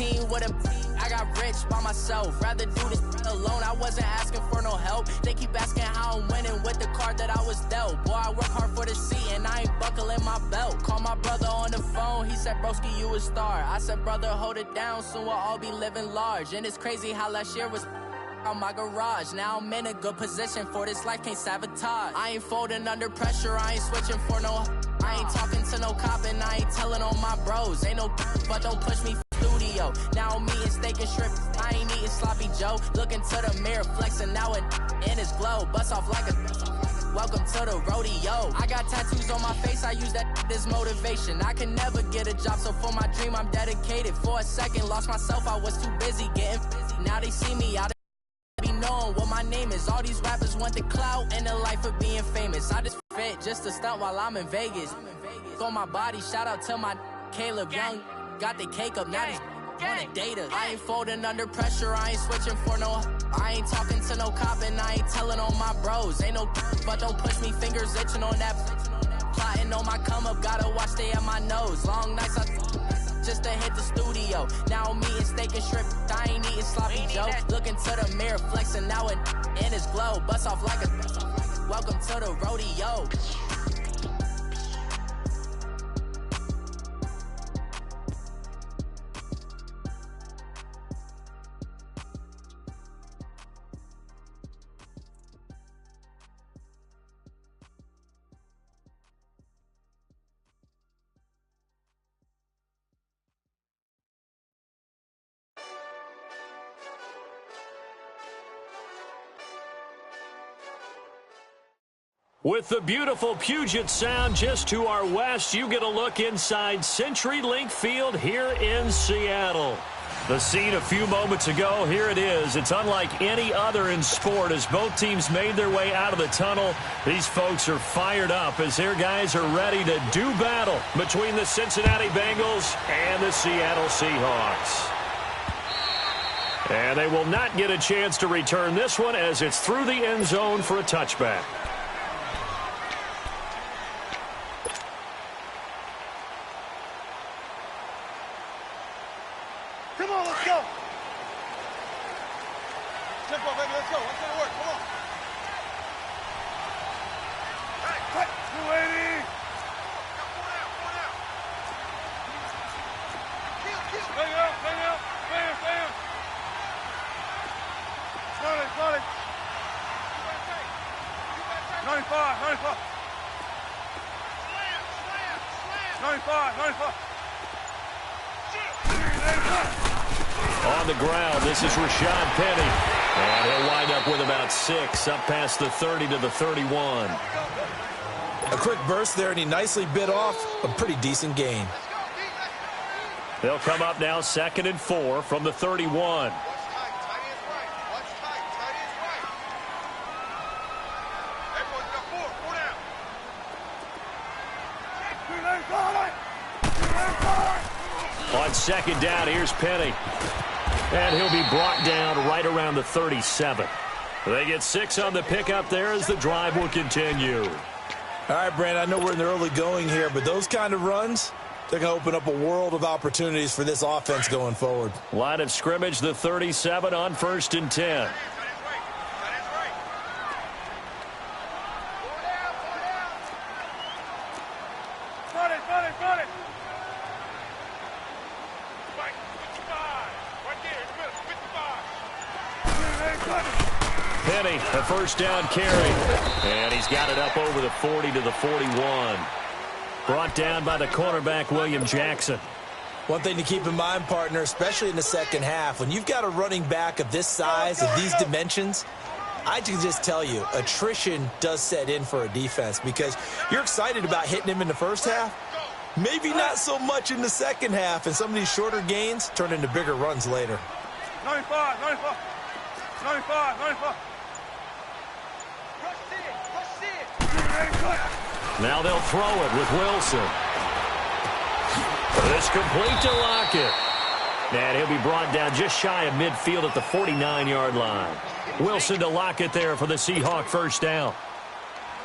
team with a I got rich by myself. Rather do this alone. I wasn't asking for no help. They keep asking how I'm winning with the card that I was dealt. Boy, I work hard for the seat and I ain't buckling my belt. Call my brother on the phone. He said, broski, you a star. I said, brother, hold it down. Soon we'll all be living large. And it's crazy how last year was on my garage. Now I'm in a good position for this life, can't sabotage. I ain't folding under pressure, I ain't switching for no. I ain't talking to no cop and I ain't telling on my bros. Ain't no but don't push me studio. Now I'm eating steak and shrimp, I ain't eating sloppy Joe. Looking to the mirror, flexing now and in his glow. Bust off like a welcome to the rodeo. I got tattoos on my face, I use that as motivation. I can never get a job, so for my dream I'm dedicated. For a second, lost myself, I was too busy getting busy. Now they see me out be knowing what my name is. All these rappers want the clout and the life of being famous. I just fit just to stunt while I'm in Vegas. On my body, shout out to my Caleb Young. Got the cake up, now he's on the data. I ain't folding under pressure, I ain't switching for no. I ain't talking to no cop and I ain't telling on my bros. Ain't no but don't push me, fingers itching on that. Plotting on my come up, gotta watch stay at my nose. Long nights I just to hit the studio. Now I'm eating steak and shrimp, I ain't eating sloppy Joe. Looking to the mirror, flexing now and in his glow. Bust off like a welcome to the rodeo. With the beautiful Puget Sound just to our west, you get a look inside CenturyLink Field here in Seattle. The scene a few moments ago, here it is. It's unlike any other in sport as both teams made their way out of the tunnel. These folks are fired up as their guys are ready to do battle between the Cincinnati Bengals and the Seattle Seahawks. And they will not get a chance to return this one as it's through the end zone for a touchback. Come on, let's go. Tempo, baby, let's go. Let's go to work. Come on. Hey, cut. 280. Point out. Bang out. Bam. Start it. 95. 95. On the ground, this is Rashad Penny. And he'll wind up with about 6, up past the 30 to the 31. A quick burst there, and he nicely bit off a pretty decent gain. They'll come up now 2nd and 4 from the 31. On 2nd down, here's Penny. And he'll be brought down right around the 37. They get 6 on the pickup there as the drive will continue. All right, Brandon, I know we're in the early going here, but those kind of runs, they're going to open up a world of opportunities for this offense going forward. Line of scrimmage, the 37 on 1st and 10. Penny, a first down carry. And he's got it up over the 40 to the 41. Brought down by the cornerback, William Jackson. One thing to keep in mind, partner, especially in the second half, when you've got a running back of this size, of these dimensions, I can just tell you, attrition does set in for a defense because you're excited about hitting him in the first half. Maybe not so much in the second half, and some of these shorter gains turn into bigger runs later. 95. Now they'll throw it with Wilson. It's complete to Lockett. And he'll be brought down just shy of midfield at the 49-yard line. Wilson to Lockett there for the Seahawk first down.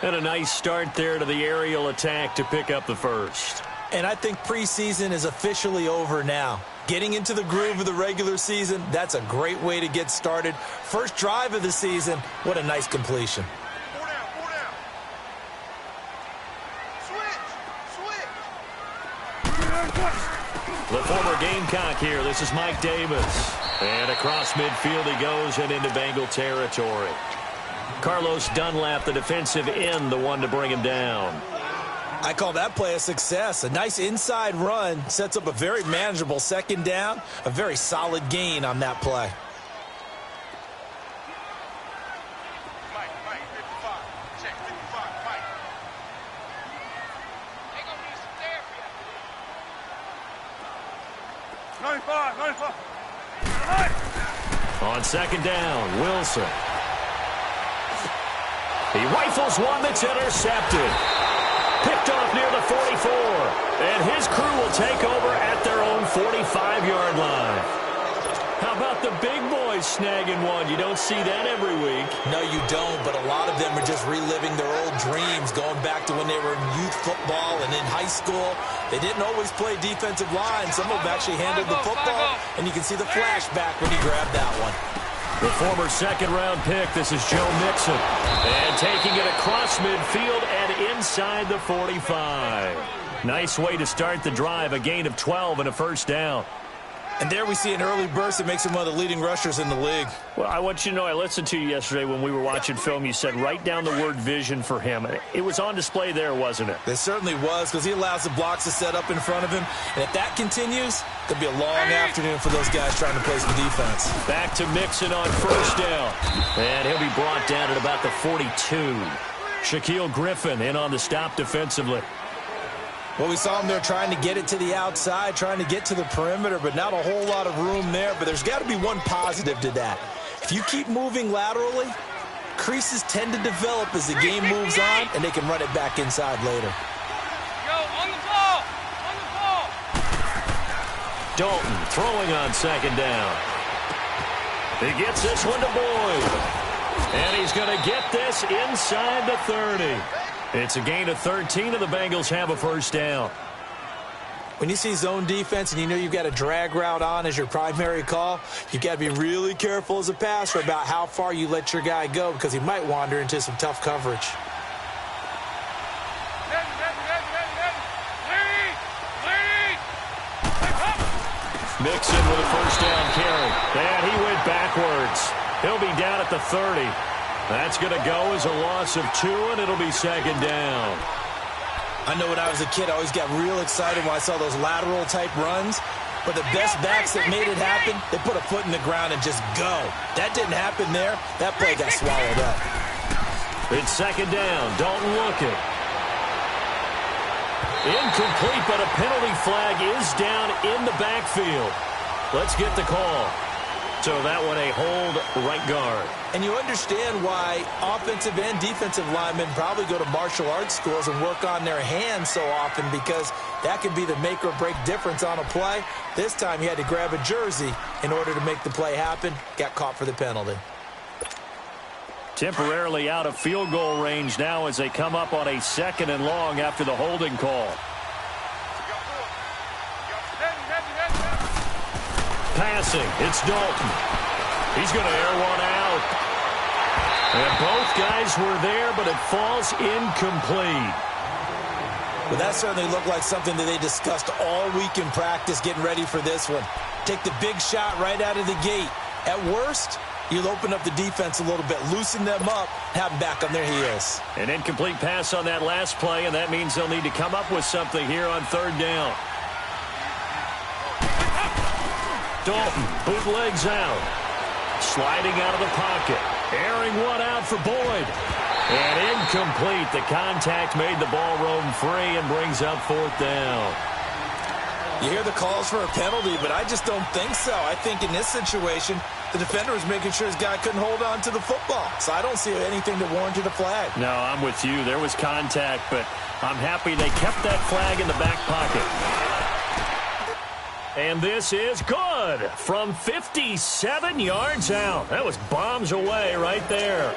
And a nice start there to the aerial attack to pick up the first. And I think preseason is officially over now. Getting into the groove of the regular season, that's a great way to get started. First drive of the season, what a nice completion. Four down, four down. Switch. The former Gamecock here. This is Mike Davis. And across midfield he goes and into Bengal territory. Carlos Dunlap, the defensive end, the one to bring him down. I call that play a success. A nice inside run sets up a very manageable second down. A very solid gain on that play. Mike, 55. Check, 55, Mike. They gonna need some therapy. 95, 95. On second down, Wilson. He rifles one that's intercepted. Picked off near the 44. And his crew will take over at their own 45-yard line. How about the big boys snagging one? You don't see that every week. No, you don't, but a lot of them are just reliving their old dreams, going back to when they were in youth football and in high school. They didn't always play defensive line. Some of them actually handled the football, and you can see the flashback when he grabbed that one. The former second-round pick, this is Joe Mixon. And taking it across midfield and inside the 45. Nice way to start the drive, a gain of 12 and a first down. And there we see an early burst that makes him one of the leading rushers in the league. Well, I want you to know, I listened to you yesterday when we were watching film. You said write down the word vision for him. It was on display there, wasn't it? It certainly was, because he allows the blocks to set up in front of him. And if that continues, it'll be a long afternoon for those guys trying to play some defense. Back to Mixon on first down. And he'll be brought down at about the 42. Shaquille Griffin in on the stop defensively. Well, we saw him there trying to get it to the outside, trying to get to the perimeter, but not a whole lot of room there. But there's got to be one positive to that. If you keep moving laterally, creases tend to develop as the game moves on, and they can run it back inside later. Go, on the ball. On the ball. Dalton throwing on second down. He gets this one to Boyd. And he's going to get this inside the 30. It's a gain of 13, and the Bengals have a first down. When you see zone defense and you know you've got a drag route on as your primary call, you've got to be really careful as a passer about how far you let your guy go, because he might wander into some tough coverage. Mixon with a first down carry. And he went backwards. He'll be down at the 30. That's going to go as a loss of 2, and it'll be second down. I know when I was a kid, I always got real excited when I saw those lateral-type runs. But the best backs that made it happen, they put a foot in the ground and just go. That didn't happen there. That play got swallowed up. It's second down. Dalton looking. Incomplete, but a penalty flag is down in the backfield. Let's get the call. So that one a hold right guard. And you understand why offensive and defensive linemen probably go to martial arts schools and work on their hands so often, because that can be the make or break difference on a play. This time he had to grab a jersey in order to make the play happen. Got caught for the penalty. Temporarily out of field goal range now as they come up on a second and long after the holding call. Passing, it's Dalton. He's going to air one out. And both guys were there, but it falls incomplete. Well, that certainly looked like something that they discussed all week in practice getting ready for this one. Take the big shot right out of the gate. At worst, you'll open up the defense a little bit, loosen them up, have them back on their heels. An incomplete pass on that last play, and that means they'll need to come up with something here on third down. Dalton bootlegs out. Sliding out of the pocket. Airing one out for Boyd. And incomplete. The contact made the ball roam free and brings up fourth down. You hear the calls for a penalty, but I just don't think so. I think in this situation, the defender was making sure his guy couldn't hold on to the football. So I don't see anything that warranted a flag. No, I'm with you. There was contact, but I'm happy they kept that flag in the back pocket. And this is good from 57 yards out. That was bombs away right there.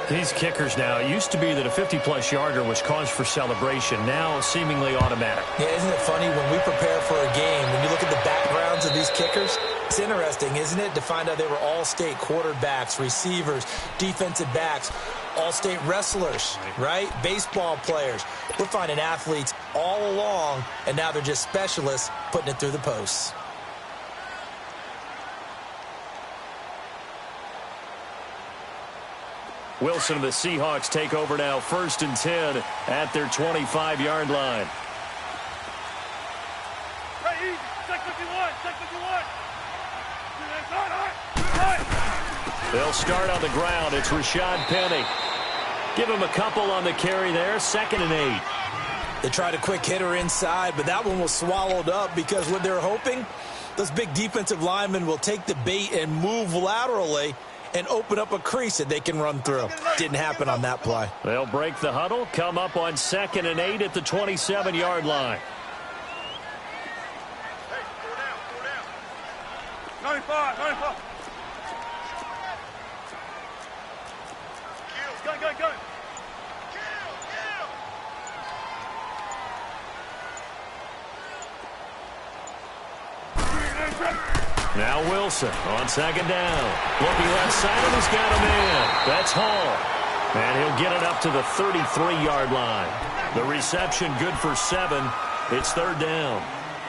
These kickers now, it used to be that a 50-plus yarder was cause for celebration. Now, seemingly automatic. Yeah, isn't it funny when we prepare for a game, when you look at the backgrounds of these kickers, it's interesting, isn't it, to find out they were all-state quarterbacks, receivers, defensive backs, all-state wrestlers, right? Baseball players. We're finding athletes all along, and now they're just specialists putting it through the posts. Wilson and the Seahawks take over now, 1st and 10 at their 25-yard line. Right, easy. Check 51. Check 51. They'll start on the ground. It's Rashad Penny. Give him a couple on the carry there. 2nd and 8. They tried a quick hitter inside, but that one was swallowed up because what they're hoping, those big defensive linemen will take the bait and move laterally and open up a crease that they can run through. Didn't happen on that play. They'll break the huddle, come up on 2nd and 8 at the 27-yard line. Hey, go down. 95, 95. Go. Now Wilson on 2nd down. Looking left side, and he's got a man. That's Hall. And he'll get it up to the 33-yard line. The reception good for 7. It's 3rd down.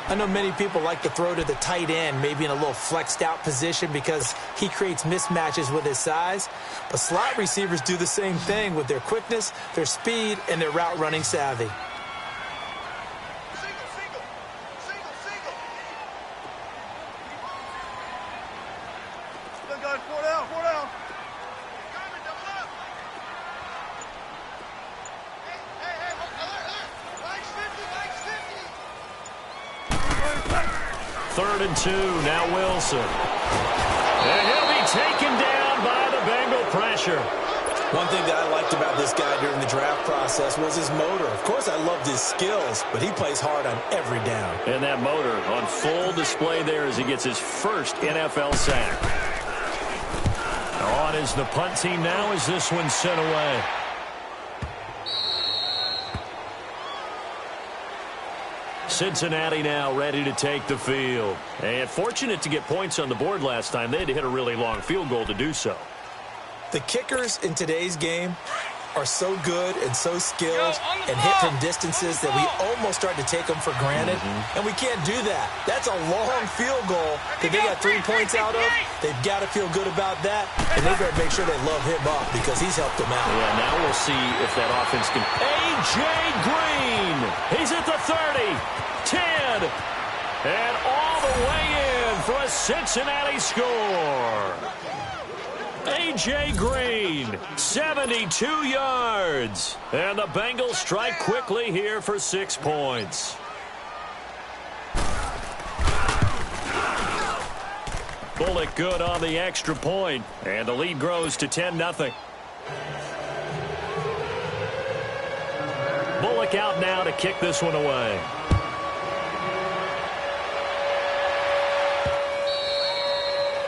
I know many people like to throw to the tight end, maybe in a little flexed out position because he creates mismatches with his size. But slot receivers do the same thing with their quickness, their speed, and their route running savvy. Third and 2, now Wilson. And he'll be taken down by the Bengal pressure. One thing that I liked about this guy during the draft process was his motor. Of course, I loved his skills, but he plays hard on every down. And that motor on full display there as he gets his first NFL sack. On is the punt team now as this one's sent away. Cincinnati now ready to take the field. And fortunate to get points on the board last time. They had to hit a really long field goal to do so. The kickers in today's game are so good and so skilled and hit from distances that we almost start to take them for granted. And we can't do that. That's a long field goal that they got 3 points out of. They've got to feel good about that. And they've got to make sure they love him up because he's helped them out. Yeah, now we'll see if that offense can. A.J. Green. He's at the 30. 10, and all the way in for a Cincinnati score. A.J. Green, 72 yards. And the Bengals strike quickly here for 6 points. Bullock good on the extra point, and the lead grows to 10-0. Bullock out now to kick this one away.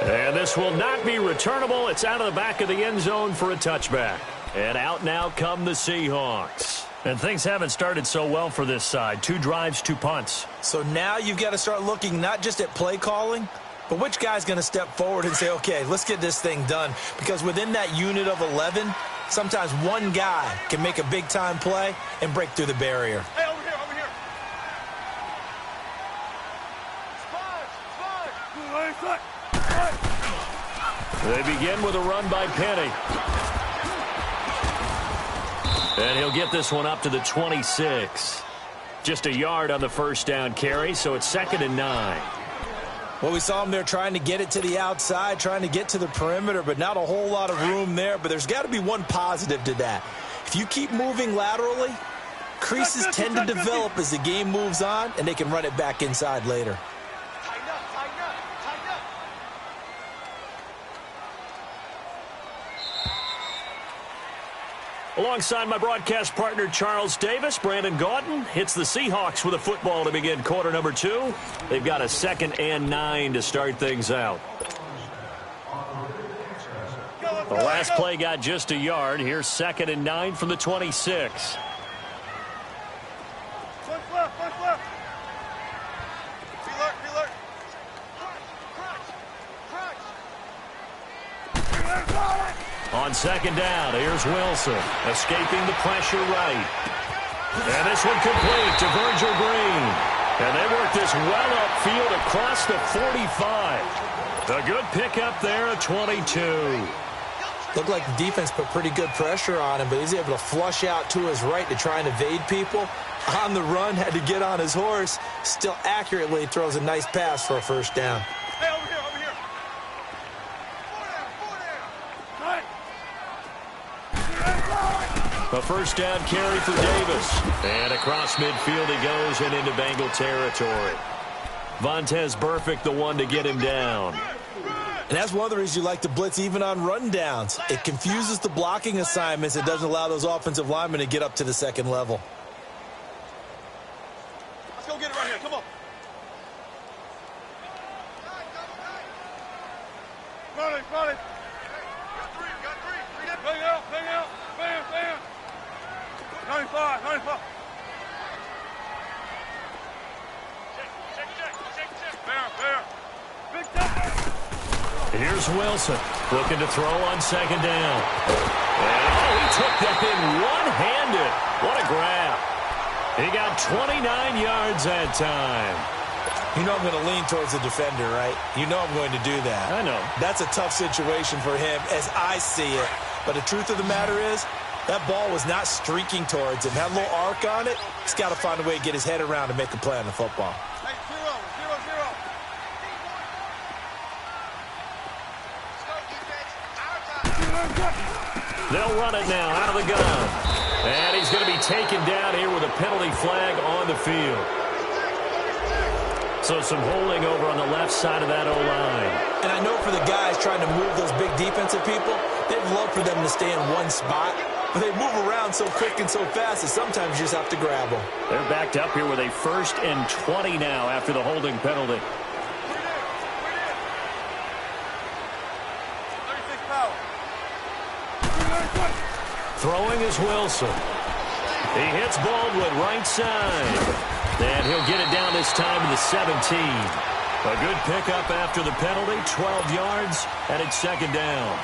And this will not be returnable. It's out of the back of the end zone for a touchback. And out now come the Seahawks. And things haven't started so well for this side. 2 drives, 2 punts. So now you've got to start looking not just at play calling, but which guy's going to step forward and say, okay, let's get this thing done. Because within that unit of 11, sometimes one guy can make a big-time play and break through the barrier. Hey, over here, over here. Spot. They begin with a run by Penny. And he'll get this one up to the 26. Just a yard on the first down carry, so it's 2nd and 9. Well, we saw him there trying to get it to the outside, trying to get to the perimeter, but not a whole lot of room there. But there's got to be one positive to that. If you keep moving laterally, creases tend to develop as the game moves on, and they can run it back inside later. Alongside my broadcast partner, Charles Davis, Brandon Gaudin hits the Seahawks with a football to begin quarter number 2. They've got a 2nd and 9 to start things out. Go, let's The last play got just a yard. Here's 2nd and 9 from the 26. Punch left, punch left. Reload. On 2nd down, here's Wilson, escaping the pressure right. And this one complete to Virgil Green. And they work this well upfield across the 45. A good pickup there at 22. Looked like the defense put pretty good pressure on him, but he's able to flush out to his right to try and evade people. On the run, had to get on his horse. Still accurately throws a nice pass for a first down. Hey, over here. A first down carry for Davis. And across midfield he goes and into Bengal territory. Vontaze Burfict the one to get him down. And that's one of the reasons you like to blitz even on rundowns. It confuses the blocking assignments. It doesn't allow those offensive linemen to get up to the second level. Let's go get it right here. Come on. Run it. Got three. Bang out. Bam. 95. Check. Fair. Big time. Here's Wilson looking to throw on 2nd down. And he took that in one-handed. What a grab. He got 29 yards that time. You know I'm going to lean towards the defender, right? You know I'm going to do that. I know. That's a tough situation for him as I see it. But the truth of the matter is, that ball was not streaking towards him. Had a little arc on it. He's got to find a way to get his head around and make a play on the football. Hey, 0. They'll run it now out of the gun. And he's going to be taken down here with a penalty flag on the field. So some holding over on the left side of that O-line. And I know for the guys trying to move those big defensive people, they'd love for them to stay in one spot. But they move around so quick and so fast that sometimes you just have to grab them. They're backed up here with a 1st and 20 now after the holding penalty. 36 power. Throwing is Wilson. He hits Baldwin right side. And he'll get it down this time to the 17. A good pickup after the penalty, 12 yards, and it's 2nd down.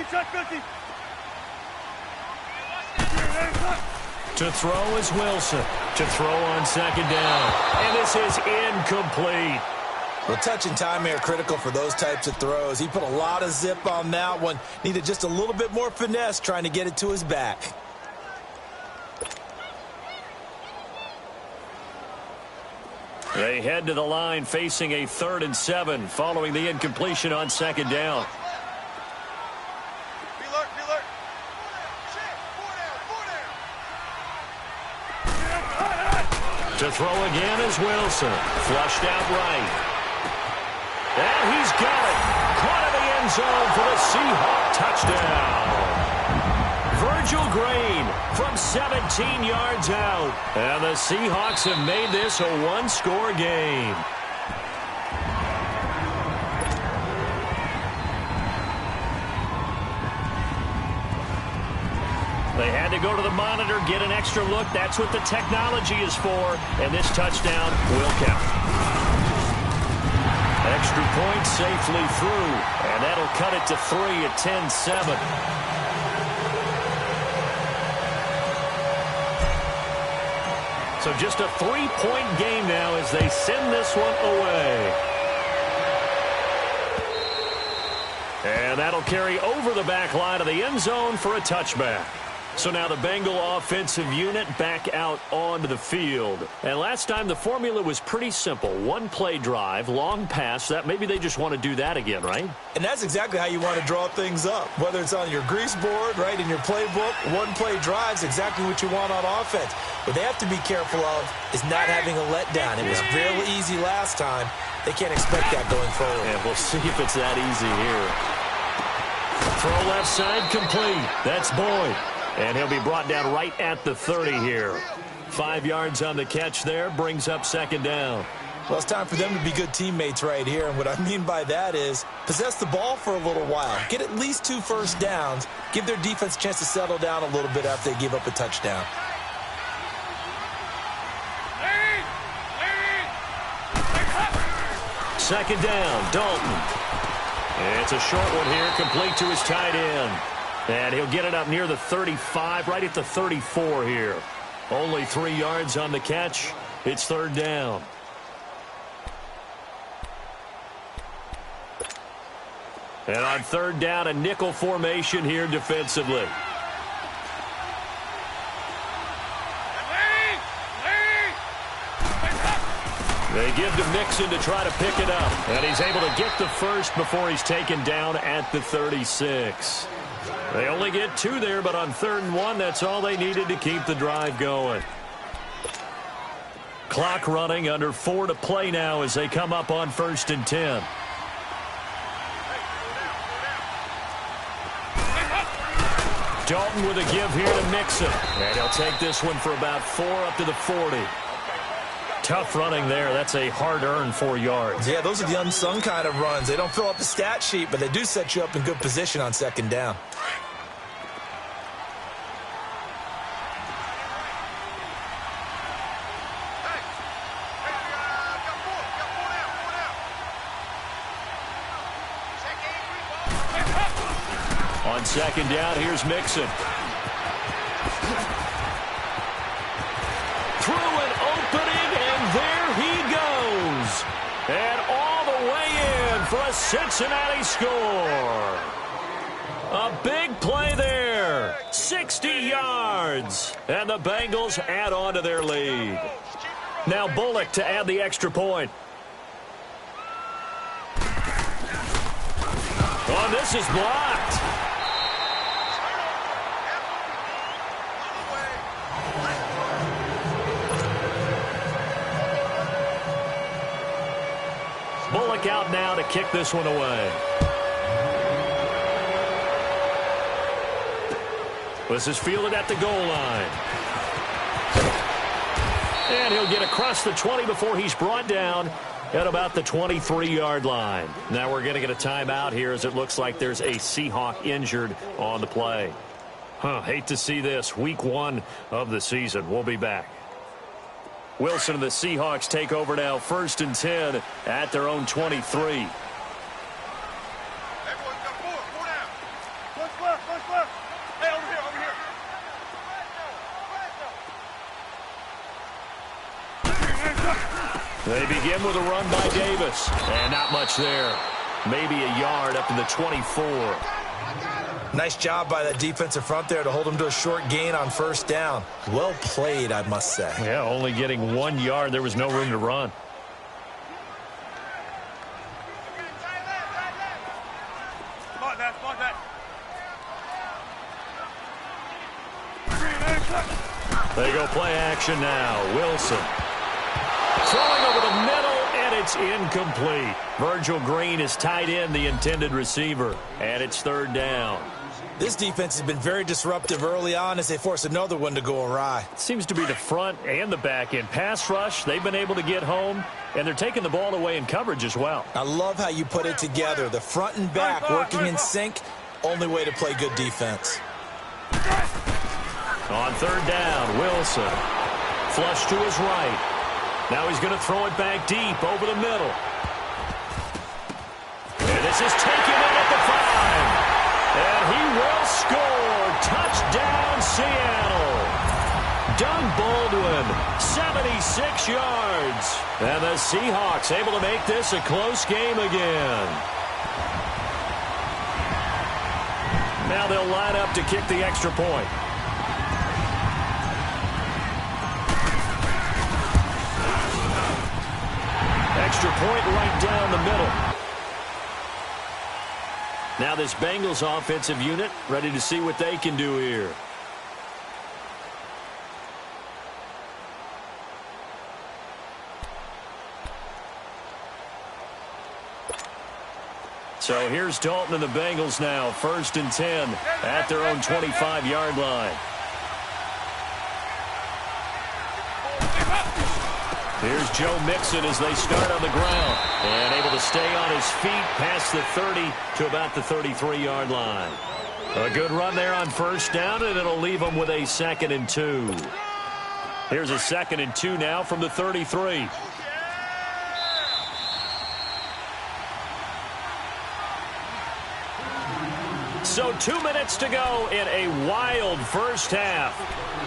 Check 50. To throw is Wilson. To throw on 2nd down. And this is incomplete. Well, touch and time here critical for those types of throws. He put a lot of zip on that one. Needed just a little bit more finesse trying to get it to his back. They head to the line facing a 3rd and 7 following the incompletion on 2nd down. To throw again is Wilson. Flushed out right. And he's got it. Caught in the end zone for the Seahawk touchdown. Virgil Green from 17 yards out. And the Seahawks have made this a one-score game. They had to go to the monitor, get an extra look. That's what the technology is for. And this touchdown will count. Extra point safely through. And that'll cut it to 3 at 10-7. So just a 3-point game now as they send this one away. And that'll carry over the back line of the end zone for a touchback. So now the Bengal offensive unit back out onto the field. And last time the formula was pretty simple. One-play drive, long pass. That maybe they just want to do that again, right? And that's exactly how you want to draw things up. Whether it's on your grease board, right, in your playbook, one-play drive's exactly what you want on offense. What they have to be careful of is not having a letdown. It was real easy last time. They can't expect that going forward. And we'll see if it's that easy here. Throw left side complete. That's Boyd. And he'll be brought down right at the 30 here. 5 yards on the catch there, brings up second down. Well, it's time for them to be good teammates right here. And what I mean by that is possess the ball for a little while. Get at least 2 first downs. Give their defense a chance to settle down a little bit after they give up a touchdown. Second down, Dalton. It's a short one here, complete to his tight end. And he'll get it up near the 35, right at the 34 here. Only 3 yards on the catch. It's third down. And on third down, a nickel formation here defensively. They give to Mixon to try to pick it up. And he's able to get the first before he's taken down at the 36. They only get 2 there, but on 3rd and 1, that's all they needed to keep the drive going. Clock running, under 4 to play now as they come up on 1st and 10. Dalton with a give here to Mixon. And he'll take this one for about 4 up to the 40. Tough running there. That's a hard-earned 4 yards. Yeah, those are the unsung kind of runs. They don't fill up the stat sheet, but they do set you up in good position on second down. On second down, here's Mixon. Through an opening, and there he goes. And all the way in for a Cincinnati score. A big play there. 60 yards. And the Bengals add on to their lead. Now Bullock to add the extra point. Oh, this is blocked. Bullock out now to kick this one away. This is fielded at the goal line. And he'll get across the 20 before he's brought down at about the 23-yard line. Now we're going to get a timeout here as it looks like there's a Seahawk injured on the play. Hate to see this. Week 1 of the season. We'll be back. Wilson and the Seahawks take over now, 1st and 10 at their own 23. Everyone got 4 down. Push left. Hey, over here. They begin with a run by Davis. And not much there. Maybe a yard up to the 24. Nice job by that defensive front there to hold them to a short gain on 1st down. Well played, I must say. Yeah, only getting 1 yard. There was no room to run. Spot that. They go play action now. Wilson throwing over the middle, and it's incomplete. Virgil Green is tied in, the intended receiver, and it's 3rd down. This defense has been very disruptive early on as they force another one to go awry. Seems to be the front and the back end. Pass rush, they've been able to get home, and they're taking the ball away in coverage as well. I love how you put it together. The front and back working in sync, only way to play good defense. On 3rd down, Wilson. Flush to his right. Now he's going to throw it back deep over the middle. And this is taken in at the 5. And he will score. Touchdown, Seattle. Doug Baldwin, 76 yards. And the Seahawks able to make this a close game again. Now they'll line up to kick the extra point. point right down the middle. Now this Bengals offensive unit ready to see what they can do here. So here's Dalton and the Bengals now, 1st and 10 at their own 25-yard line. Here's Joe Mixon as they start on the ground. And able to stay on his feet past the 30 to about the 33-yard line. A good run there on 1st down, and it'll leave them with a 2nd and 2. Here's a 2nd and 2 now from the 33. So 2 minutes to go in a wild first half.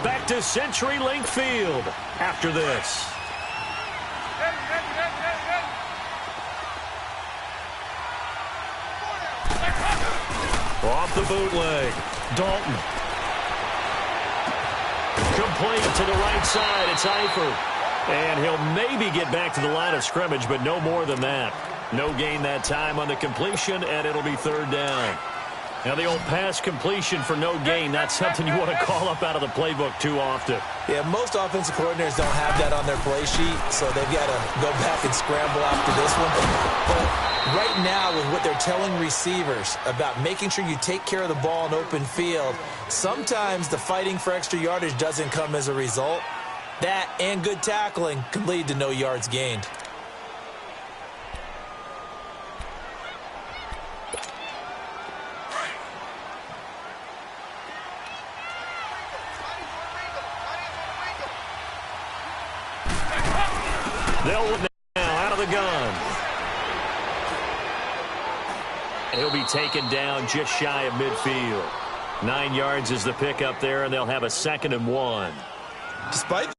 Back to CenturyLink Field after this. Off the bootleg. Dalton. Complete to the right side. It's Eifert. And he'll maybe get back to the line of scrimmage, but no more than that. No gain that time on the completion, and it'll be 3rd down. Now, the old pass completion for no gain, not something you want to call up out of the playbook too often. Yeah, most offensive coordinators don't have that on their play sheet, so they've got to go back and scramble after this one. But right now, with what they're telling receivers about making sure you take care of the ball in open field, sometimes the fighting for extra yardage doesn't come as a result. That and good tackling can lead to no yards gained. They'll look now out of the gun. He'll be taken down just shy of midfield. 9 yards is the pickup there, and they'll have a 2nd and 1. Despite